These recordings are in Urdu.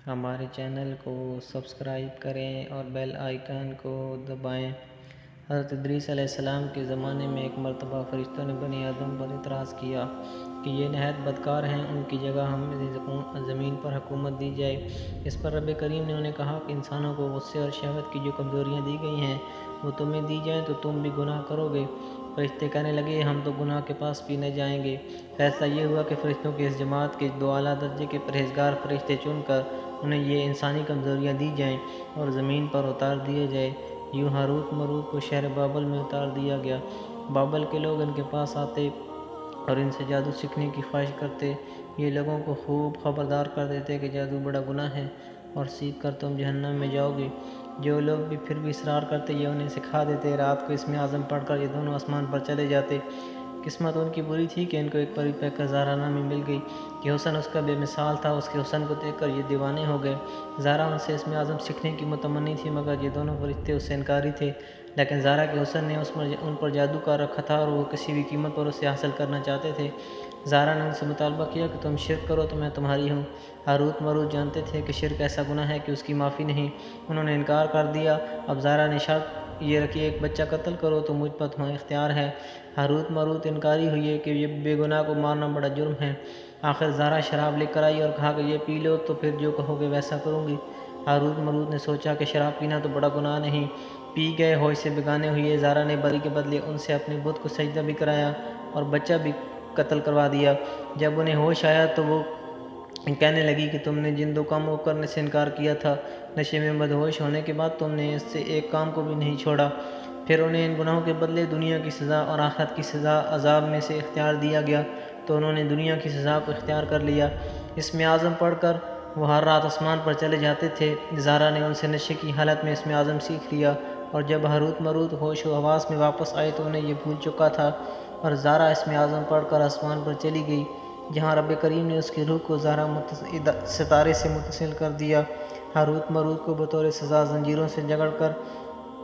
ہمارے چینل کو سبسکرائب کریں اور بیل آئیکن کو دبائیں۔ حضرت ادریس علیہ السلام کے زمانے میں ایک مرتبہ فرشتوں نے بنی آدم پر اعتراض کیا کہ یہ نہایت بدکار ہیں، ان کی جگہ ہمیں زمین پر حکومت دی جائے۔ اس پر رب کریم نے انہیں کہا کہ انسانوں کو غصے اور شہوت کی جو کمزوریاں دی گئی ہیں وہ تمہیں دی جائیں تو تم بھی گناہ کرو گے۔ فرشتے کہنے لگے ہم تو گناہ کے پاس بھی نہ جائیں گے۔ فیصلہ یہ ہوا کہ فرشتوں کی اس جماعت کے دو اعلیٰ درجے کے پرہیزگار فرشتے چن کر انہیں یہ انسانی کمزوریاں دی جائیں اور زمین پر اتار دیا جائے۔ یوں ہاروت ماروت کو شہر بابل میں اتار دیا گیا۔ بابل کے لوگ ان کے پاس آتے اور ان سے جادو سیکھنے کی خواہش کرتے۔ یہ لوگوں کو خوب خبردار کر دیتے کہ جادو بڑا گناہ ہے اور سیکھ کر تم جہنم میں جاؤ گے۔ جو لوگ بھی پھر بھی اصرار کرتے یہ انہیں سکھا دیتے۔ رات کو اسم اعظم پڑھ کر یہ دونوں آسمان پر چلے جاتے۔ قسمت ان کی بری تھی کہ ان کو ایک پری پیکر زہرا نامی مل گئی کہ حسن اس کا بے مثال تھا۔ اس کے حسن کو دیکھ کر یہ دیوانے ہو گئے۔ زہرا ان سے اسم اعظم سیکھنے کی متمنی تھی مگر یہ دونوں فرشتے اس سے انکاری تھے، لیکن زہرا کے حسن نے ان پر جادو کر رکھا تھا اور وہ کسی بھی قیمت پر اسے حاصل کرنا چاہتے تھے۔ زہرا نے ان سے مطالبہ کیا کہ تم شرک کرو تو میں تمہاری ہوں۔ ہاروت ماروت جانتے تھے کہ شرک ایسا گناہ ہے کہ اس کی معافی نہیں۔ انہوں نے انکار کر دیا۔ اب زہرا نے شرط یہ رکھی ایک بچہ قتل کرو تو مجھ پر تمہیں اختیار ہے۔ ہاروت ماروت انکاری ہوئے کہ یہ بے گناہ کو مارنا بڑا جرم ہے۔ آخر زہرا شراب لے کر آئی اور کہا کہ یہ پی لو تو پھر جو کہو گے ویسا کروں گی۔ ہاروت ماروت نے سوچا کہ شراب پینا تو بڑا گناہ نہیں، پی گئے، ہوش سے بیگانے ہوئے۔ زہرا نے بری کے بدلے ان سے اپنے بت کو سجدہ بھی کرایا اور بچہ بھی قتل کروا دیا۔ جب انہیں ہوش آیا تو وہ کہنے لگی کہ تم نے جن دو کاموں کو کرنے سے انکار کیا تھا، نشے میں مدہوش ہونے کے بعد تم نے اس سے ایک کام کو بھی نہیں چھوڑا۔ پھر انہیں ان گناہوں کے بدلے دنیا کی سزا اور آخرت کی سزا عذاب میں سے اختیار دیا گیا تو انہوں نے دنیا کی سزا کو اختیار کر لیا۔ اسم اعظم پڑھ کر وہ ہر رات آسمان پر چلے جاتے تھے۔ زہرا نے ان سے نشے کی حالت میں اسم اعظم سیکھ لیا اور جب ہاروت ماروت ہوش و حواس میں واپس آئے تو انہیں یہ بھول چکا تھا اور زہرا اسم اعظم پڑھ کر آسمان پر چلی گئی جہاں رب کریم نے اس کی روح کو زہرا ستارے سے متصل کر دیا۔ ہاروت ماروت کو بطور سزا زنجیروں سے جکڑ کر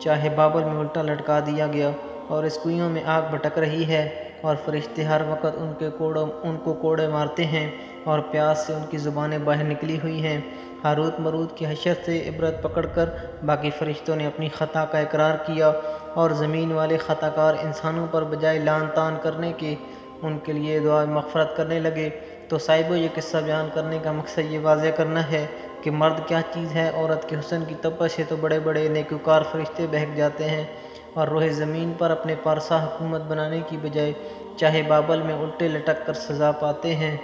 چاہے بابل میں الٹا لٹکا دیا گیا اور اس کنویں میں آگ بھٹک رہی ہے اور فرشتے ہر وقت ان کو کوڑے مارتے ہیں اور پیاس سے ان کی زبانیں باہر نکلی ہوئی ہیں۔ ہاروت ماروت کی حشر سے عبرت پکڑ کر باقی فرشتوں نے اپنی خطا کا اقرار کیا اور زمین والے خطا کار انسانوں پر بجائے لعن طعن کرنے کے ان کے لیے دعائے مغفرت کرنے لگے۔ تو صاحبو یہ قصہ بیان کرنے کا مقصد یہ واضح کرنا ہے کہ مرد کیا چیز ہے۔ عورت کے حسن کی تپش سے تو بڑے بڑے نیکوکار فرشتے بہک جاتے ہیں اور روئے زمین پر اپنے پارسا حکومت بنانے کی بجائے چاہے بابل میں الٹے لٹک کر سزا پاتے ہیں۔